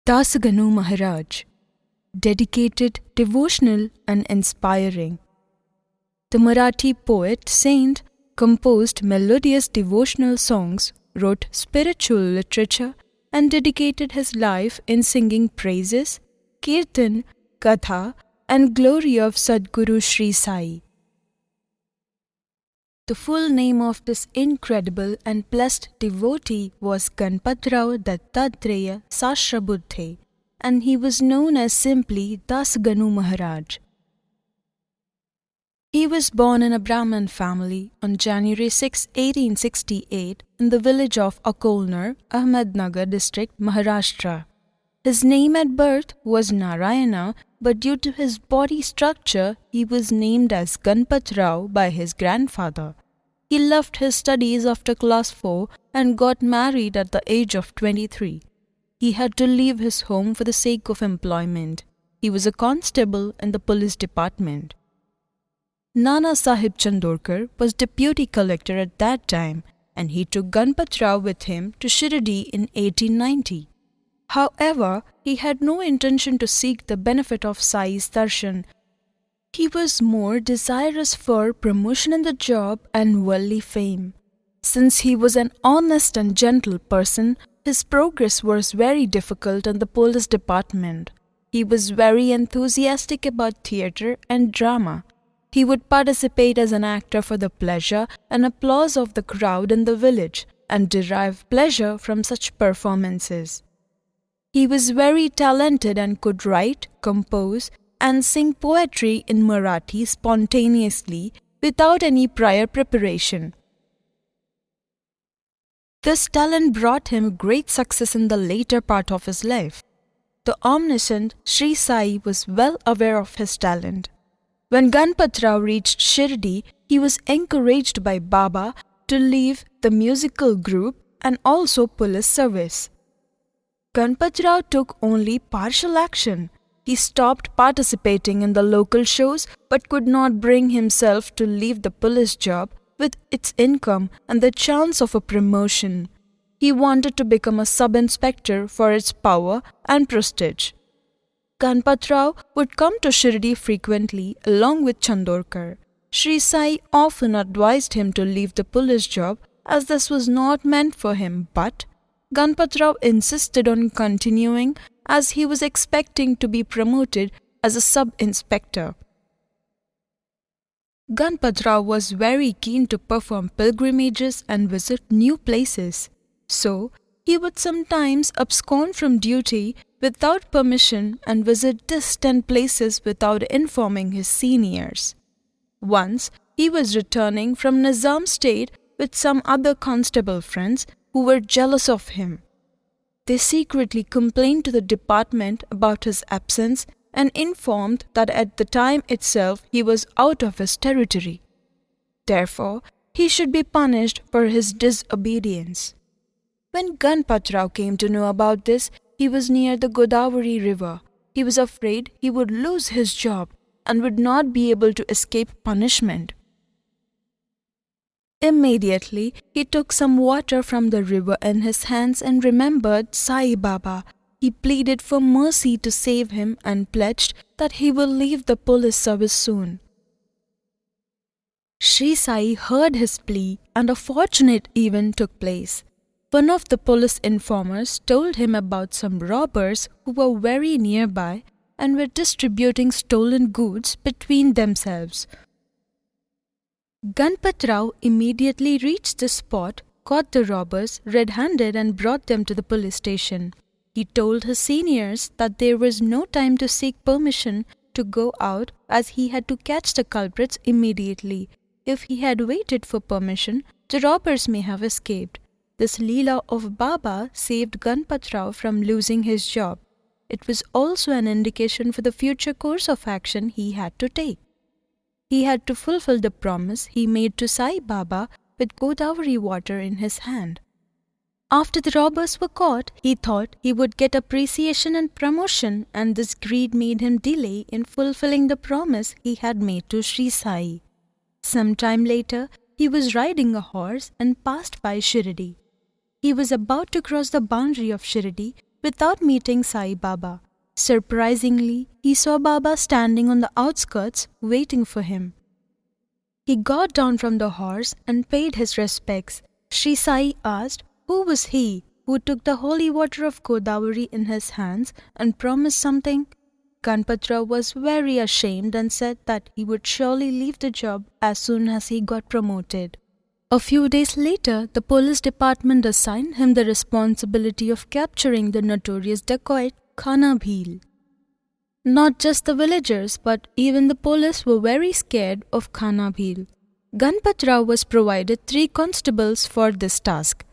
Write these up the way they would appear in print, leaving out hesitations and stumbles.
Dasganu Maharaj, dedicated, devotional and inspiring. The Marathi poet, saint, composed melodious devotional songs, wrote spiritual literature, and dedicated his life in singing praises, kirtan, katha, and glory of Sadguru Shri Sai. The full name of this incredible and blessed devotee was Ganpatrao Dattatreya Sahasrabuddhe, and he was known as simply Dasganu Maharaj. He was born in a Brahmin family on January 6, 1868 in the village of Akolner, Ahmednagar district, Maharashtra. His name at birth was Narayana, but due to his body structure, he was named as Ganpatrao by his grandfather. He left his studies after class 4 and got married at the age of 23. He had to leave his home for the sake of employment. He was a constable in the police department. Nana Sahib Chandorkar was deputy collector at that time, and he took Ganpatrao with him to Shirdi in 1890. However, he had no intention to seek the benefit of Sai's darshan. He was more desirous for promotion in the job and worldly fame. Since he was an honest and gentle person, his progress was very difficult in the police department. He was very enthusiastic about theatre and drama. He would participate as an actor for the pleasure and applause of the crowd in the village and derive pleasure from such performances. He was very talented and could write, compose, and sing poetry in Marathi spontaneously without any prior preparation. This talent brought him great success in the later part of his life. The omniscient Shri Sai was well aware of his talent. When Ganpatrao reached Shirdi, he was encouraged by Baba to leave the musical group and also police service. Ganpatrao took only partial action. He stopped participating in the local shows but could not bring himself to leave the police job with its income and the chance of a promotion. He wanted to become a sub-inspector for its power and prestige. Ganpatrao would come to Shirdi frequently along with Chandorkar. Shri Sai often advised him to leave the police job as this was not meant for him, but Ganpatrao insisted on continuing as he was expecting to be promoted as a sub-inspector. Ganpatrao was very keen to perform pilgrimages and visit new places, so he would sometimes abscond from duty without permission and visit distant places without informing his seniors. Once, he was returning from Nizam state with some other constable friends who were jealous of him. They secretly complained to the department about his absence and informed that at the time itself he was out of his territory. Therefore, he should be punished for his disobedience. When Ganpatrao came to know about this, he was near the Godavari river. He was afraid he would lose his job and would not be able to escape punishment. Immediately, he took some water from the river in his hands and remembered Sai Baba. He pleaded for mercy to save him and pledged that he will leave the police service soon. Shri Sai heard his plea and a fortunate event took place. One of the police informers told him about some robbers who were very nearby and were distributing stolen goods between themselves. Ganpatrao immediately reached the spot, caught the robbers red-handed and brought them to the police station. He told his seniors that there was no time to seek permission to go out as he had to catch the culprits immediately. If he had waited for permission, the robbers may have escaped. This Leela of Baba saved Ganpatrao from losing his job. It was also an indication for the future course of action he had to take. He had to fulfill the promise he made to Sai Baba with Godavari water in his hand. After the robbers were caught, he thought he would get appreciation and promotion, and this greed made him delay in fulfilling the promise he had made to Shri Sai. Some time later, he was riding a horse and passed by Shirdi. He was about to cross the boundary of Shirdi without meeting Sai Baba. Surprisingly, he saw Baba standing on the outskirts waiting for him. He got down from the horse and paid his respects. Shri Sai asked who was he who took the holy water of Godavari in his hands and promised something. Ganpatrao was very ashamed and said that he would surely leave the job as soon as he got promoted. A few days later, the police department assigned him the responsibility of capturing the notorious dacoit Khana Bhil. Not just the villagers, but even the police were very scared of Khana Bhil. Ganpatrao was provided 3 constables for this task.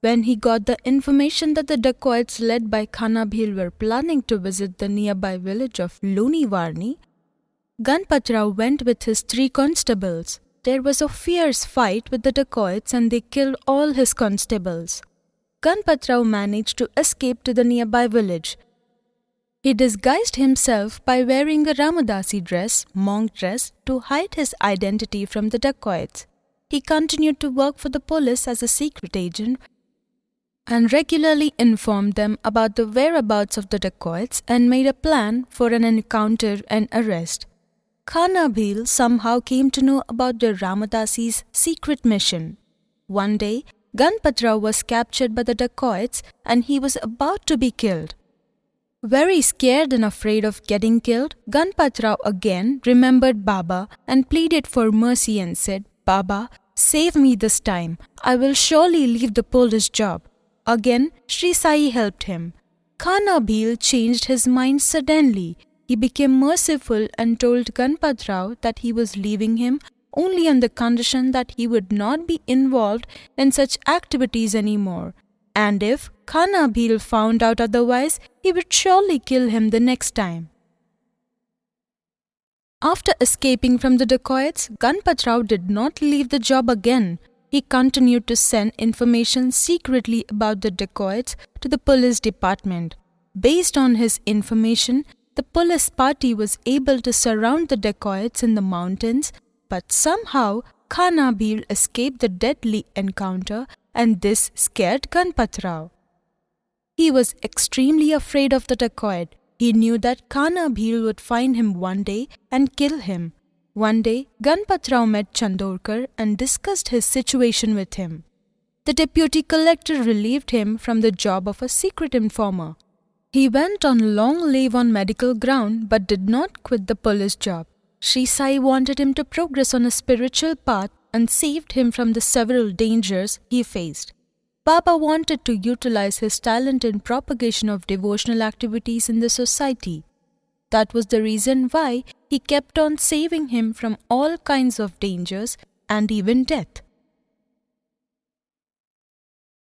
When he got the information that the dacoits led by Khana Bhil were planning to visit the nearby village of Loni Varni, Ganpatrao went with his 3 constables. There was a fierce fight with the dacoits and they killed all his constables. Ganpatrao managed to escape to the nearby village. He disguised himself by wearing a Ramadasi dress, monk dress, to hide his identity from the dacoits. He continued to work for the police as a secret agent and regularly informed them about the whereabouts of the dacoits and made a plan for an encounter and arrest. Khana Bhil somehow came to know about the Ramadasi's secret mission. One day, Ganpatrao was captured by the dacoits and he was about to be killed. Very scared and afraid of getting killed, Ganpatrao again remembered Baba and pleaded for mercy and said, "Baba, save me this time. I will surely leave the police job." Again, Shri Sai helped him. Khana Bhil changed his mind suddenly. He became merciful and told Ganpatrao that he was leaving him only on the condition that he would not be involved in such activities anymore. And if Khana Bhil found out otherwise, he would surely kill him the next time. After escaping from the dacoits, Ganpatrao did not leave the job again. He continued to send information secretly about the dacoits to the police department. Based on his information, the police party was able to surround the dacoits in the mountains, but somehow Khana Bhil escaped the deadly encounter and this scared Ganpatrao. He was extremely afraid of the dacoit. He knew that Khana Bhil would find him one day and kill him. One day, Ganpatrao met Chandorkar and discussed his situation with him. The deputy collector relieved him from the job of a secret informer. He went on long leave on medical ground but did not quit the police job. Shri Sai wanted him to progress on a spiritual path and saved him from the several dangers he faced. Baba wanted to utilize his talent in propagation of devotional activities in the society. That was the reason why he kept on saving him from all kinds of dangers and even death.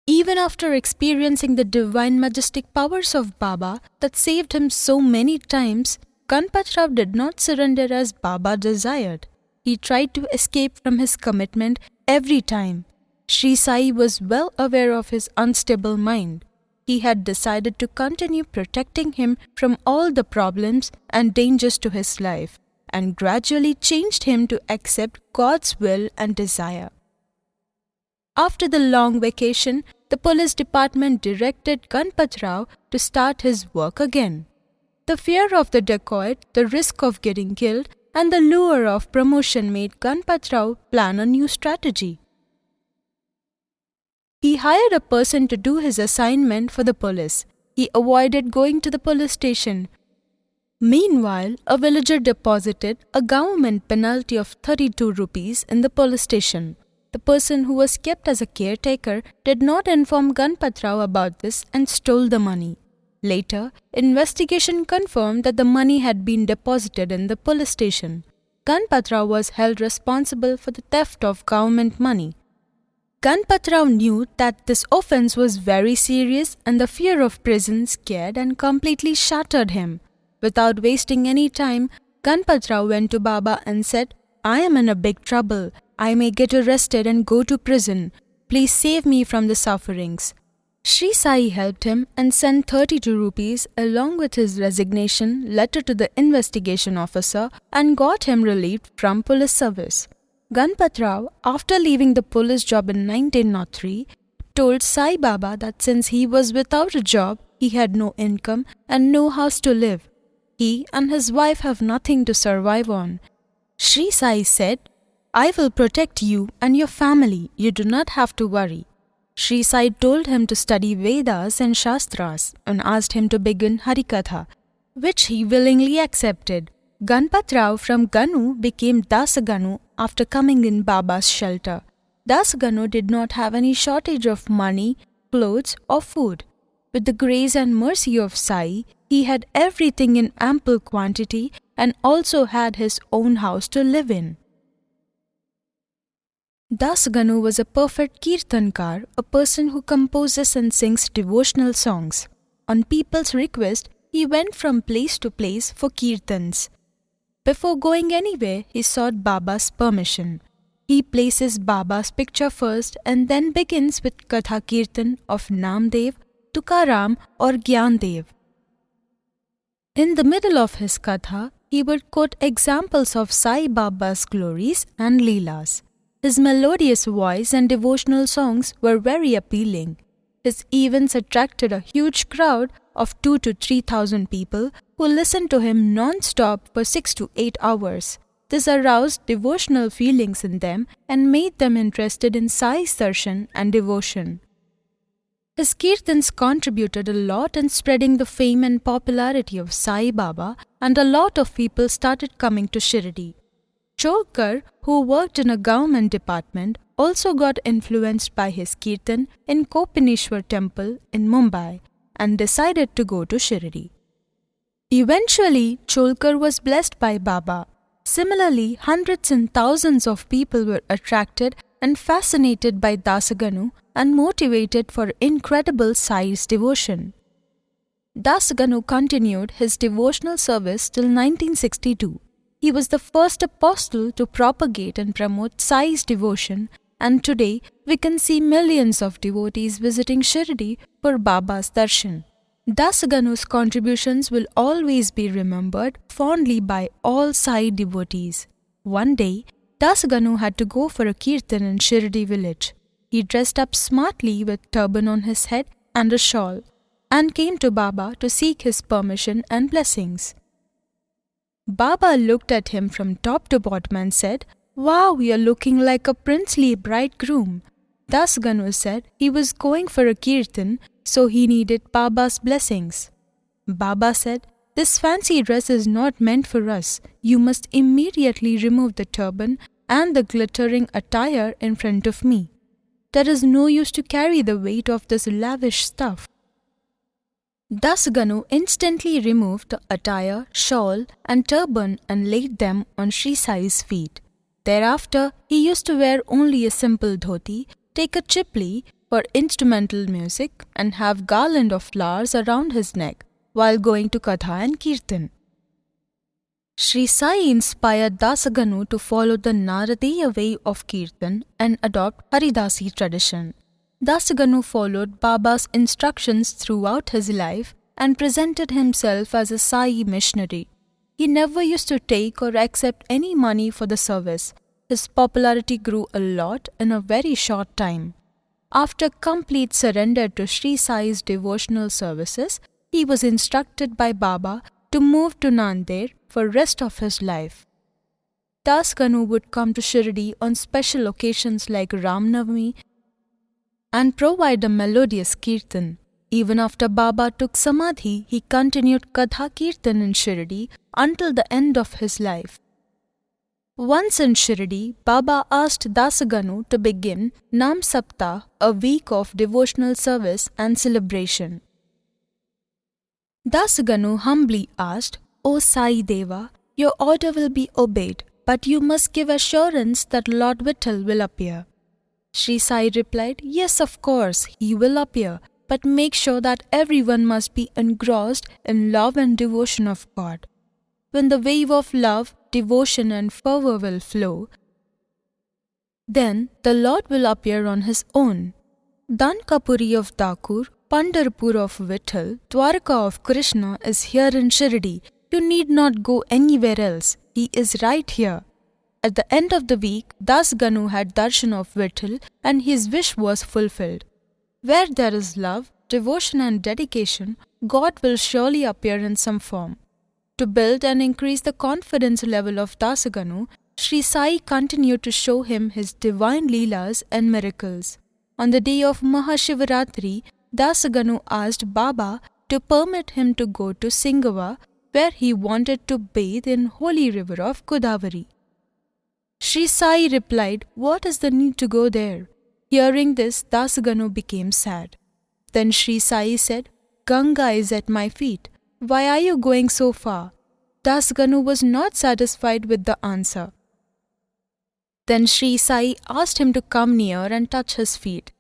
Even after experiencing the divine majestic powers of Baba that saved him so many times, Ganpatrao did not surrender as Baba desired. He tried to escape from his commitment every time. Shri Sai was well aware of his unstable mind. He had decided to continue protecting him from all the problems and dangers to his life, and gradually changed him to accept God's will and desire. After the long vacation, the police department directed Ganpatrao to start his work again. The fear of the dacoit, the risk of getting killed, and the lure of promotion made Ganpatrao plan a new strategy. He hired a person to do his assignment for the police. He avoided going to the police station. Meanwhile, a villager deposited a government penalty of 32 rupees in the police station. The person who was kept as a caretaker did not inform Ganpatrao about this and stole the money. Later, investigation confirmed that the money had been deposited in the police station. Ganpatrao was held responsible for the theft of government money. Ganpatrao knew that this offense was very serious and the fear of prison scared and completely shattered him. Without wasting any time, Ganpatrao went to Baba and said, "I am in a big trouble. I may get arrested and go to prison. Please save me from the sufferings." Shri Sai helped him and sent 32 rupees along with his resignation letter to the investigation officer and got him relieved from police service. Ganpatrao, after leaving the police job in 1903, told Sai Baba that since he was without a job, he had no income and no house to live. He and his wife have nothing to survive on. Shri Sai said, "I will protect you and your family. You do not have to worry." Shri Sai told him to study Vedas and Shastras and asked him to begin Harikatha, which he willingly accepted. Ganpat Rao from Ganu became Dasganu after coming in Baba's shelter. Dasganu did not have any shortage of money, clothes or food. With the grace and mercy of Sai, he had everything in ample quantity and also had his own house to live in. Dasganu was a perfect kirtankar, a person who composes and sings devotional songs. On people's request, he went from place to place for kirtans. Before going anywhere, he sought Baba's permission. He places Baba's picture first and then begins with Katha Kirtan of Namdev, Tukaram or Gyandev. In the middle of his Katha, he would quote examples of Sai Baba's glories and Leelas. His melodious voice and devotional songs were very appealing. His events attracted a huge crowd of 2,000 to 3,000 people who listened to him non-stop for 6 to 8 hours. This aroused devotional feelings in them and made them interested in Sai's darshan and devotion. His kirtans contributed a lot in spreading the fame and popularity of Sai Baba, and a lot of people started coming to Shirdi. Chandorkar, who worked in a government department, also got influenced by his kirtan in Kopineshwar temple in Mumbai and decided to go to Shirdi. Eventually, Chandorkar was blessed by Baba. Similarly, hundreds and thousands of people were attracted and fascinated by Dasganu and motivated for incredible Sai's devotion. Dasganu continued his devotional service till 1962. He was the first apostle to propagate and promote Sai's devotion, and today we can see millions of devotees visiting Shirdi for Baba's darshan. Dasganu's contributions will always be remembered fondly by all Sai devotees. One day, Dasganu had to go for a kirtan in Shirdi village. He dressed up smartly with turban on his head and a shawl, and came to Baba to seek his permission and blessings. Baba looked at him from top to bottom and said, "Wow, you're looking like a princely bridegroom." Dasganu said he was going for a kirtan, so he needed Baba's blessings. Baba said, "This fancy dress is not meant for us. You must immediately remove the turban and the glittering attire in front of me. There is no use to carry the weight of this lavish stuff." Dasganu instantly removed the attire, shawl and turban and laid them on Shri Sai's feet. Thereafter, he used to wear only a simple dhoti, take a chipli for instrumental music and have garland of flowers around his neck while going to Katha and Kirtan. Shri Sai inspired Dasganu to follow the Naradeya way of Kirtan and adopt Haridasi tradition. Dasganu followed Baba's instructions throughout his life and presented himself as a Sai missionary. He never used to take or accept any money for the service. His popularity grew a lot in a very short time. After complete surrender to Shri Sai's devotional services, he was instructed by Baba to move to Nanded for rest of his life. Dasganu would come to Shirdi on special occasions like Ram Navami and provide a melodious kirtan. Even after Baba took Samadhi, he continued Katha Kirtan in Shirdi until the end of his life. Once in Shirdi, Baba asked Dasganu to begin Nam Saptah, a week of devotional service and celebration. Dasganu humbly asked, "O Sai Deva, your order will be obeyed, but you must give assurance that Lord Vittal will appear." Shri Sai replied, "Yes, of course, he will appear, but make sure that everyone must be engrossed in love and devotion of God. When the wave of love, devotion and fervour will flow, then the Lord will appear on his own. Dankapuri of Dakur, Pandharpur of Vittal, Dwarka of Krishna is here in Shirdi. You need not go anywhere else. He is right here." At the end of the week, Dasganu had darshan of Vittal and his wish was fulfilled. Where there is love, devotion and dedication, God will surely appear in some form. To build and increase the confidence level of Dasganu, Shri Sai continued to show him his divine leelas and miracles. On the day of Mahashivaratri, Dasganu asked Baba to permit him to go to Singava, where he wanted to bathe in holy river of Godavari. Shri Sai replied, "What is the need to go there?" Hearing this, Dasganu became sad. Then Shri Sai said, "Ganga is at my feet. Why are you going so far?" Dasganu was not satisfied with the answer. Then Shri Sai asked him to come near and touch his feet.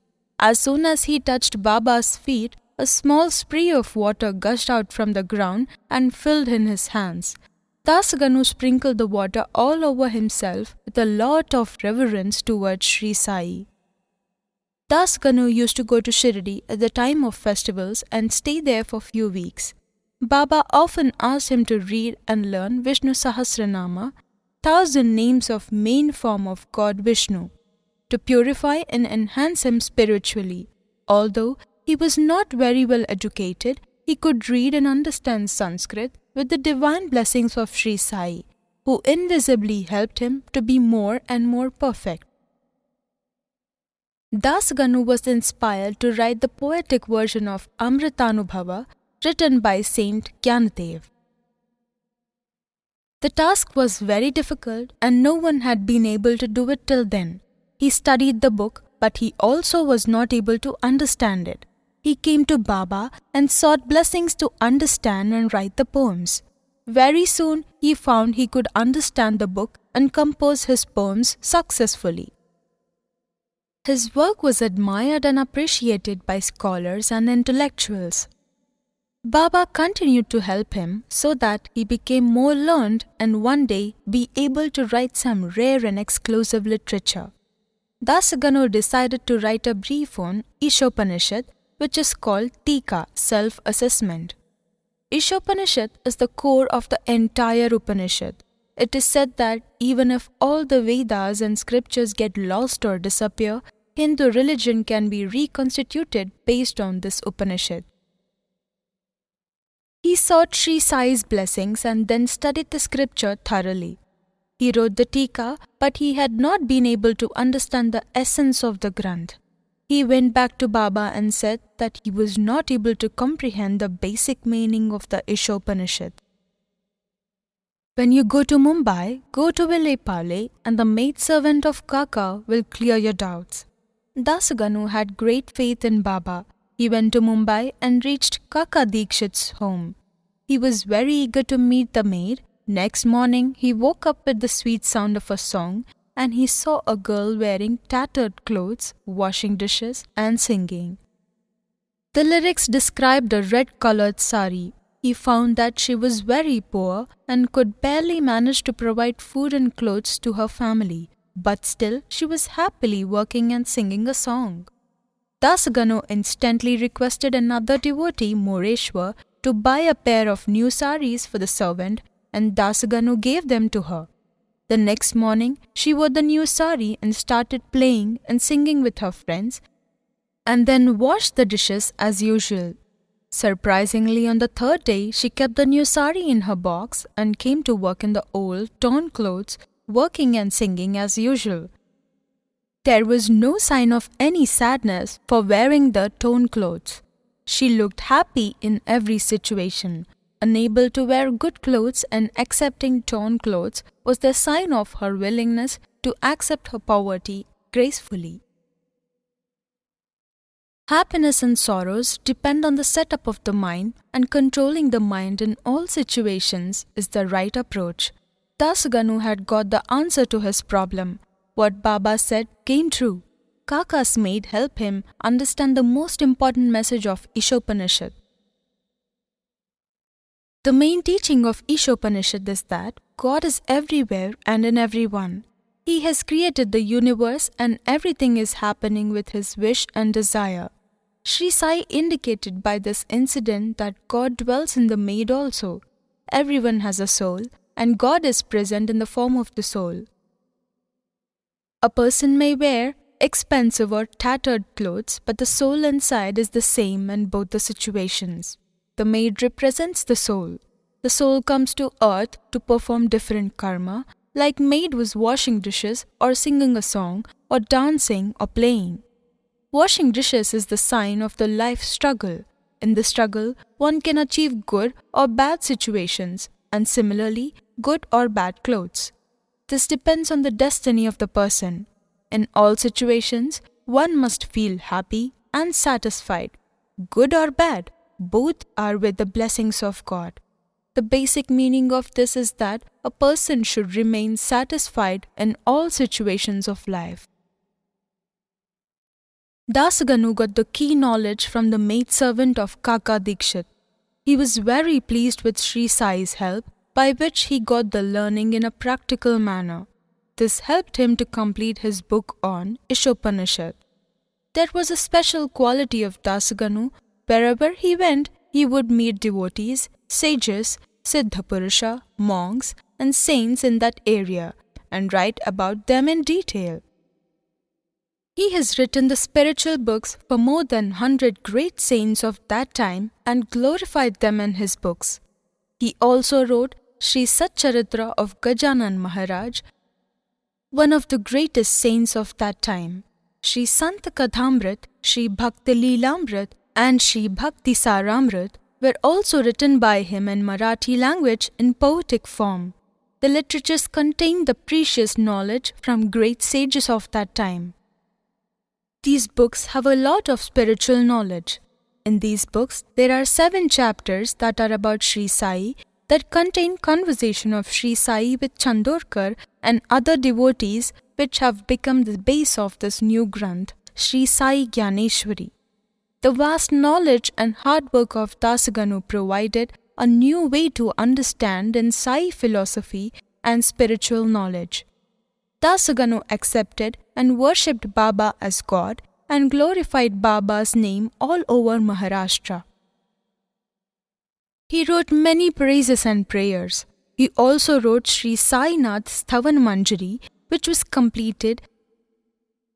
As soon as he touched Baba's feet, a small spray of water gushed out from the ground and filled in his hands. Dasganu sprinkled the water all over himself with a lot of reverence towards Shri Sai. Dasganu used to go to Shirdi at the time of festivals and stay there for few weeks. Baba often asked him to read and learn Vishnu Sahasranama, 1,000 names of main form of God Vishnu, to purify and enhance him spiritually. Although he was not very well educated, he could read and understand Sanskrit with the divine blessings of Shri Sai, who invisibly helped him to be more and more perfect. Dasganu was inspired to write the poetic version of Amritanubhava written by Saint Gyanadev. The task was very difficult and no one had been able to do it till then. He studied the book, but he also was not able to understand it. He came to Baba and sought blessings to understand and write the poems. Very soon he found he could understand the book and compose his poems successfully. His work was admired and appreciated by scholars and intellectuals. Baba continued to help him so that he became more learned and one day be able to write some rare and exclusive literature. Dasganu decided to write a brief on Ishopanishad, which is called Tika, self-assessment. Ishopanishad is the core of the entire Upanishad. It is said that even if all the Vedas and scriptures get lost or disappear, Hindu religion can be reconstituted based on this Upanishad. He sought Shri Sai's blessings and then studied the scripture thoroughly. He wrote the Tika, but he had not been able to understand the essence of the Granth. He went back to Baba and said that he was not able to comprehend the basic meaning of the Ishopanishad. When you go to Mumbai, go to Vilepale and the maidservant of Kaka will clear your doubts. Dasganu had great faith in Baba. He went to Mumbai and reached Kaka Dikshit's home. He was very eager to meet the maid. Next morning, he woke up with the sweet sound of a song and he saw a girl wearing tattered clothes, washing dishes and singing. The lyrics described a red-colored sari. He found that she was very poor and could barely manage to provide food and clothes to her family, but still she was happily working and singing a song. Dasganu instantly requested another devotee, Moreshwar, to buy a pair of new saris for the servant, and Dasganu gave them to her. The next morning, she wore the new sari and started playing and singing with her friends, and then washed the dishes as usual. Surprisingly, on the third day, she kept the new sari in her box and came to work in the old, torn clothes, working and singing as usual. There was no sign of any sadness for wearing the torn clothes. She looked happy in every situation. Unable to wear good clothes and accepting torn clothes was the sign of her willingness to accept her poverty gracefully. Happiness and sorrows depend on the setup of the mind, and controlling the mind in all situations is the right approach. Dasganu had got the answer to his problem. What Baba said came true. Kaka's maid helped him understand the most important message of Ishopanishad. The main teaching of Ishopanishad is that God is everywhere and in everyone. He has created the universe and everything is happening with his wish and desire. Shri Sai indicated by this incident that God dwells in the maid also. Everyone has a soul, and God is present in the form of the soul. A person may wear expensive or tattered clothes, but the soul inside is the same in both the situations. The maid represents the soul. The soul comes to earth to perform different karma, like maid was washing dishes or singing a song or dancing or playing. Washing dishes is the sign of the life struggle. In the struggle, one can achieve good or bad situations, and similarly, good or bad clothes. This depends on the destiny of the person. In all situations, one must feel happy and satisfied. Good or bad, both are with the blessings of God. The basic meaning of this is that a person should remain satisfied in all situations of life. Dasganu got the key knowledge from the maidservant of Kaka Dikshit. He was very pleased with Shri Sai's help, by which he got the learning in a practical manner. This helped him to complete his book on Ishopanishad. There was a special quality of Dasganu. Wherever he went, he would meet devotees, sages, siddhapurusha, monks, and saints in that area and write about them in detail. He has written the spiritual books for more than 100 great saints of that time and glorified them in his books. He also wrote Shri Satcharitra of Gajanan Maharaj, one of the greatest saints of that time. Shri Santkathamrit, Shri bhakitileelaamrit, and Shri bhaktisaaramrit were also written by him in Marathi language in poetic form. The literatures contain the precious knowledge from great sages of that time. These books have a lot of spiritual knowledge. In these books, there are 7 chapters that are about Shri Sai that contain conversation of Shri Sai with Chandorkar and other devotees, which have become the base of this new Granth, Shri Sai Gyaneshwari. The vast knowledge and hard work of Dasganu provided a new way to understand in Sai philosophy and spiritual knowledge. Dasganu accepted and worshipped Baba as God and glorified Baba's name all over Maharashtra. He wrote many praises and prayers. He also wrote Shri Sainath's Sthavan Manjari, which was completed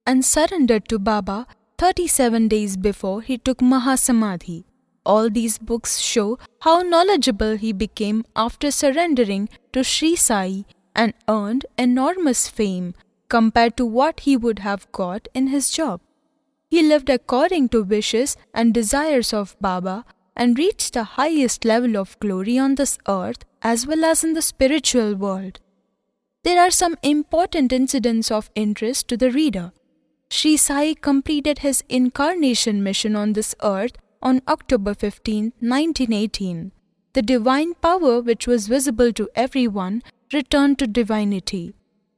and surrendered to Baba 37 days before he took Mahasamadhi. All these books show how knowledgeable he became after surrendering to Shri Sai and earned enormous fame compared to what he would have got in his job. He lived according to wishes and desires of Baba and reached the highest level of glory on this earth as well as in the spiritual world. There are some important incidents of interest to the reader. Shri Sai completed his incarnation mission on this earth on October 15, 1918. The divine power which was visible to everyone returned to divinity.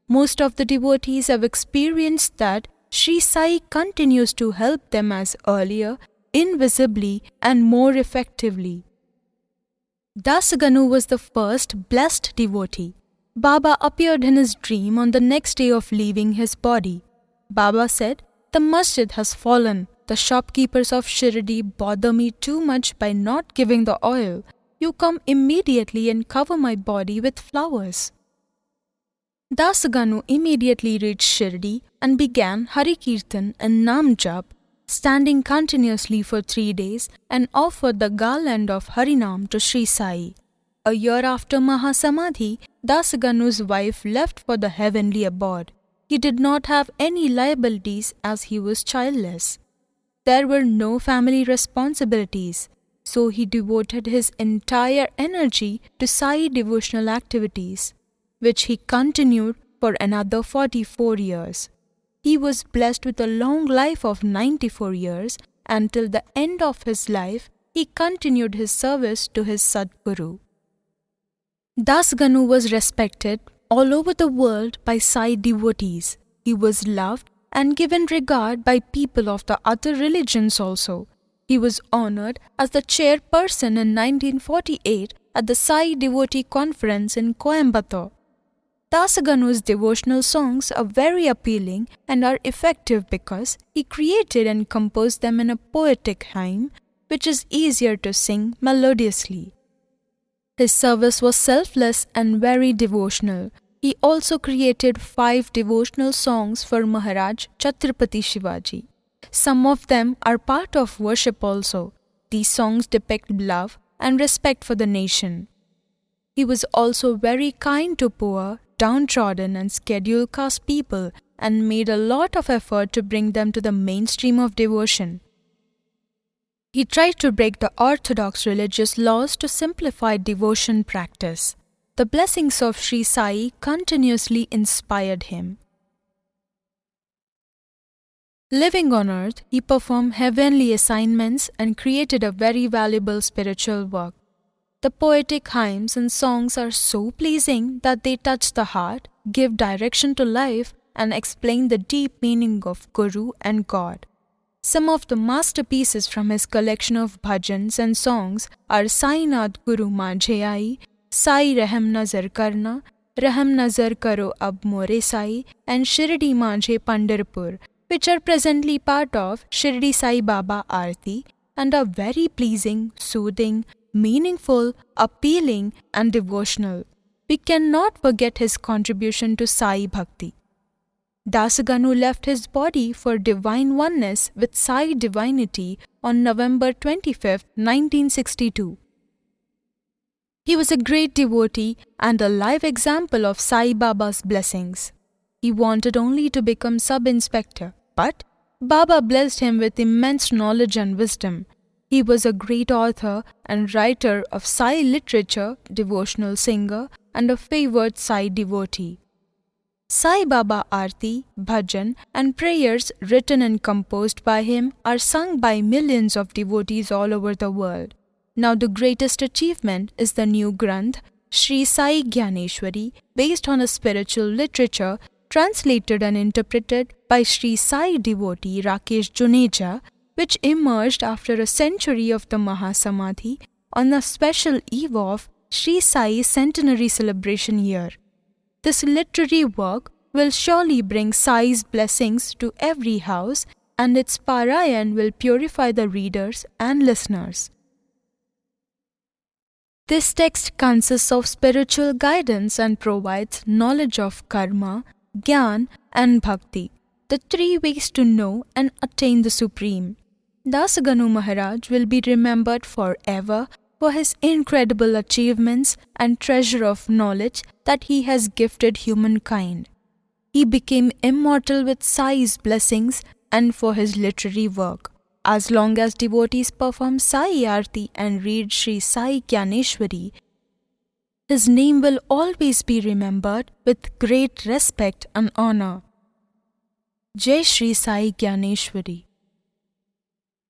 Most of the devotees have experienced that Shri Sai continues to help them as earlier, invisibly and more effectively. Dasganu was the first blessed devotee. Baba appeared in his dream on the next day of leaving his body. Baba said, "The masjid has fallen. The shopkeepers of Shirdi bother me too much by not giving the oil. You come immediately and cover my body with flowers." Dasganu immediately reached Shirdi and began Hari Kirtan and Nam Jap, standing continuously for 3 days, and offered the garland of Harinam to Shri Sai. A year after Mahasamadhi, Dasganu's wife left for the heavenly abode. He did not have any liabilities as he was childless. There were no family responsibilities, so he devoted his entire energy to Sai devotional activities, which he continued for another 44 years. He was blessed with a long life of 94 years, and till the end of his life, he continued his service to his Sadguru. Dasganu was respected all over the world by Sai devotees. He was loved and given regard by people of the other religions also. He was honored as the chairperson in 1948 at the Sai Devotee Conference in Coimbatore. Dasganu's devotional songs are very appealing and are effective because he created and composed them in a poetic hymn, which is easier to sing melodiously. His service was selfless and very devotional. He also created 5 devotional songs for Maharaj Chhatrapati Shivaji. Some of them are part of worship also. These songs depict love and respect for the nation. He was also very kind to poor, downtrodden and scheduled caste people and made a lot of effort to bring them to the mainstream of devotion. He tried to break the orthodox religious laws to simplify devotion practice. The blessings of Shri Sai continuously inspired him. Living on earth, he performed heavenly assignments and created a very valuable spiritual work. The poetic hymns and songs are so pleasing that they touch the heart, give direction to life, and explain the deep meaning of Guru and God. Some of the masterpieces from his collection of bhajans and songs are Sainath Guru Majhe Aayi, Sai Rahm Nazar Karna, Rahm Nazar Karo Ab More Sai, and Shirdi Majhe Pandarpur, which are presently part of Shri Sai Baba Aarti and are very pleasing, soothing, meaningful, appealing, and devotional. We cannot forget his contribution to Sai Bhakti. Dasganu left his body for divine oneness with Sai divinity on November 25, 1962. He was a great devotee and a live example of Sai Baba's blessings. He wanted only to become sub-inspector, but Baba blessed him with immense knowledge and wisdom. He was a great author and writer of Sai literature, devotional singer, and a favored Sai devotee. Sai Baba Aarti, Bhajan, and prayers written and composed by him are sung by millions of devotees all over the world. Now the greatest achievement is the new Granth, Shri Sai Gyaneshwari, based on a spiritual literature translated and interpreted by Shri Sai devotee Rakesh Juneja, which emerged after a century of the Mahasamadhi on the special eve of Shri Sai's centenary celebration year. This literary work will surely bring Sai's blessings to every house, and its parayan will purify the readers and listeners. This text consists of spiritual guidance and provides knowledge of karma, jnana, and bhakti, the 3 ways to know and attain the Supreme. Dasganu Maharaj will be remembered forever for his incredible achievements and treasure of knowledge that he has gifted humankind. He became immortal with Sai's blessings and for his literary work. As long as devotees perform Sai Aarti and read Shri Sai Gyaneshwari, his name will always be remembered with great respect and honor. Jai Shri Sai Gyaneshwari.